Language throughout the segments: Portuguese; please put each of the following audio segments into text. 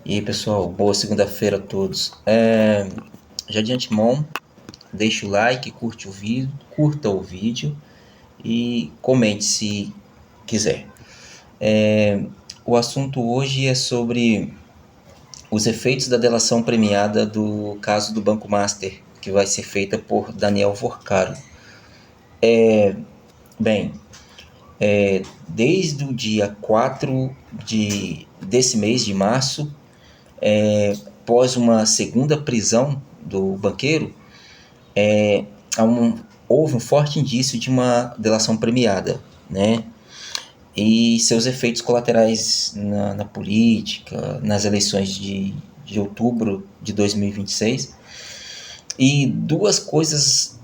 E aí pessoal, boa segunda-feira a todos. Já de antemão, deixa o like, curta o vídeo e comente se quiser. O assunto hoje é sobre os efeitos da delação premiada do caso do Banco Master, que vai ser feita por Daniel Vorcaro. Bem, desde o dia 4 desse mês de março, após uma segunda prisão do banqueiro, há houve um forte indício de uma delação premiada, né? E seus efeitos colaterais na política, nas eleições de outubro de 2026. E duas coisas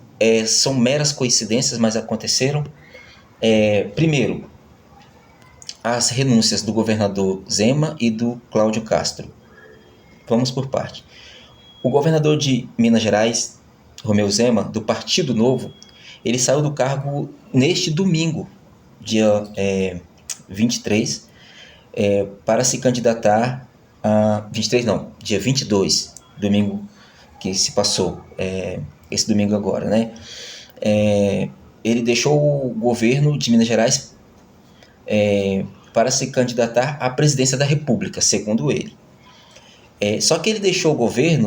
são meras coincidências, mas aconteceram. Primeiro, as renúncias do governador Zema e do Cláudio Castro. Vamos por parte. O governador de Minas Gerais, Romeu Zema, do Partido Novo, ele saiu do cargo neste domingo, dia 23, para se candidatar a... 23 não, dia 22, domingo que se passou, esse domingo agora, né? Ele deixou o governo de Minas Gerais para se candidatar à presidência da República, segundo ele. Só que ele deixou o governo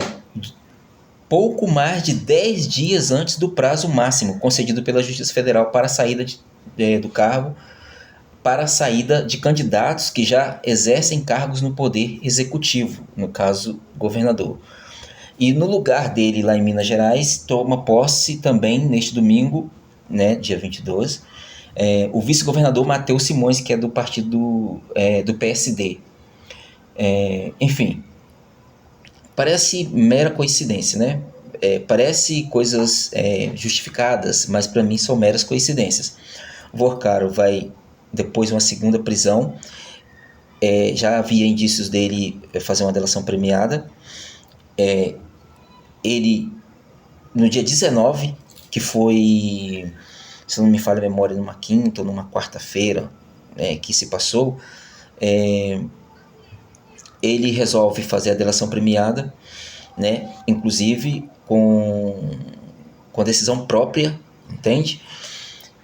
pouco mais de 10 dias antes do prazo máximo concedido pela Justiça Federal para a saída do cargo, para a saída de candidatos que já exercem cargos no poder executivo, no caso, governador. E no lugar dele, lá em Minas Gerais, toma posse também neste domingo, né, dia 22, o vice-governador Matheus Simões, que é do partido do PSD. Enfim, parece mera coincidência, né? Parece coisas justificadas, mas para mim são meras coincidências. O Vorcaro vai, depois de uma segunda prisão, já havia indícios dele fazer uma delação premiada. Ele, no dia 19, que foi, se não me falha a memória, numa quinta ou numa quarta-feira, que se passou, ele resolve fazer a delação premiada, né? Inclusive com decisão própria, entende?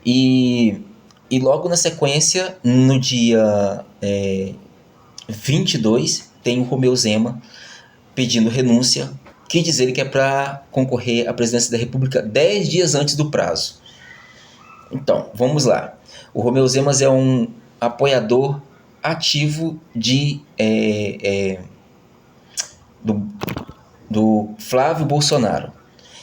E logo na sequência, no dia 22, tem o Romeu Zema pedindo renúncia, que diz ele que é para concorrer à presidência da República 10 dias antes do prazo. Então, vamos lá. O Romeu Zema é um apoiador ativo do Flávio Bolsonaro,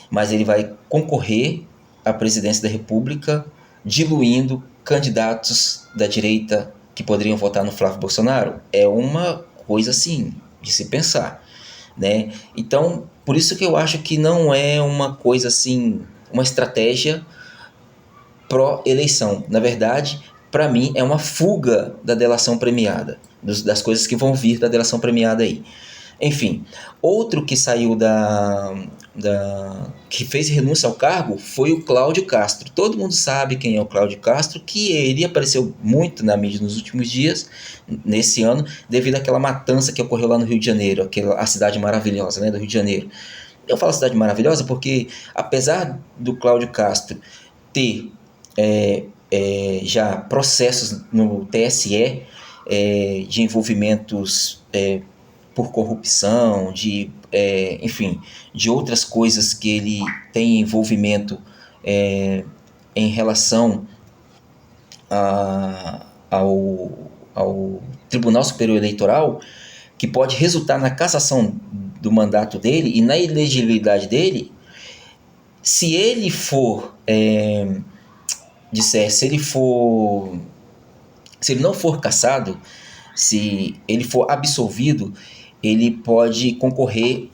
mas ele vai concorrer à presidência da República diluindo candidatos da direita que poderiam votar no Flávio Bolsonaro. É uma coisa assim de se pensar, né? Então, por isso que eu acho que não é uma coisa assim, uma estratégia pró-eleição. Na verdade, para mim, é uma fuga da delação premiada, das coisas que vão vir da delação premiada aí. Enfim, outro que saiu que fez renúncia ao cargo foi o Cláudio Castro. Todo mundo sabe quem é o Cláudio Castro, que ele apareceu muito na mídia nos últimos dias, nesse ano, devido àquela matança que ocorreu lá no Rio de Janeiro, a cidade maravilhosa, né, do Rio de Janeiro. Eu falo cidade maravilhosa porque, apesar do Cláudio Castro ter já processos no TSE de envolvimentos por corrupção, enfim, de outras coisas que ele tem envolvimento em relação ao Tribunal Superior Eleitoral, que pode resultar na cassação do mandato dele e na elegibilidade dele. Se ele for se ele não for cassado, se ele for absolvido, ele pode concorrer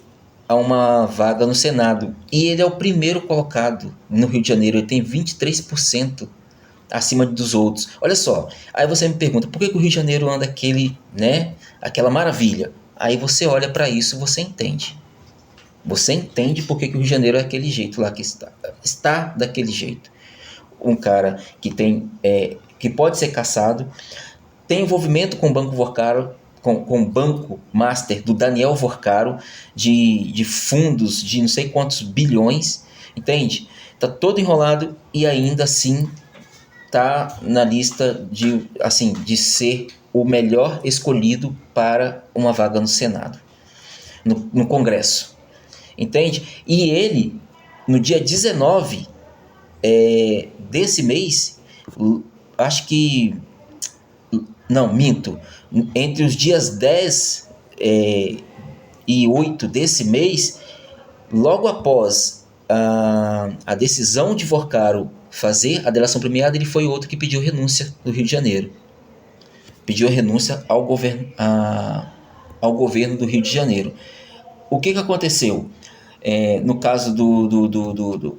a uma vaga no Senado. E ele é o primeiro colocado no Rio de Janeiro, ele tem 23% acima dos outros. Olha só, aí você me pergunta, por que o Rio de Janeiro anda aquela maravilha? Aí você olha para isso e você entende. Você entende por que o Rio de Janeiro é aquele jeito lá que está. Está daquele jeito. Um cara que pode ser cassado, tem envolvimento com o Banco Vorcaro, com o banco master do Daniel Vorcaro, de fundos de não sei quantos bilhões, entende? Tá todo enrolado e ainda assim tá na lista de ser o melhor escolhido para uma vaga no Senado, no Congresso, entende? E ele, no dia 19 desse mês, acho que, não, minto, entre os dias 10 e 8 desse mês, logo após a decisão de Vorcaro fazer a delação premiada, ele foi outro que pediu renúncia do Rio de Janeiro. Pediu renúncia ao governo do Rio de Janeiro. O que aconteceu? No caso do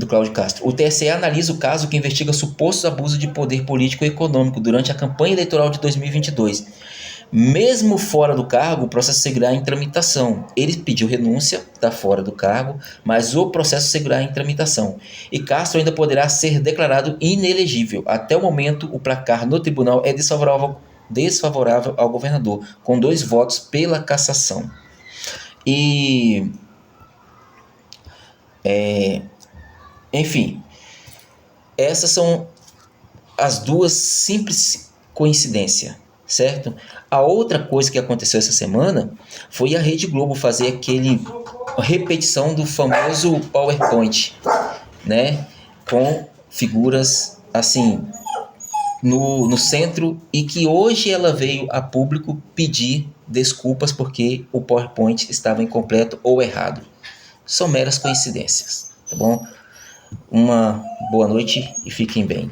Cláudio Castro, o TSE analisa o caso que investiga supostos abusos de poder político e econômico durante a campanha eleitoral de 2022. Mesmo fora do cargo, o processo seguirá em tramitação. Ele pediu renúncia, está fora do cargo, mas o processo seguirá em tramitação. E Castro ainda poderá ser declarado inelegível. Até o momento, o placar no tribunal é desfavorável ao governador, com 2 votos pela cassação. E, enfim, essas são as duas simples coincidências, certo? A outra coisa que aconteceu essa semana foi a Rede Globo fazer aquele repetição do famoso PowerPoint, né? Com figuras assim no centro, e que hoje ela veio a público pedir desculpas porque o PowerPoint estava incompleto ou errado. São meras coincidências, tá bom? Uma boa noite e fiquem bem.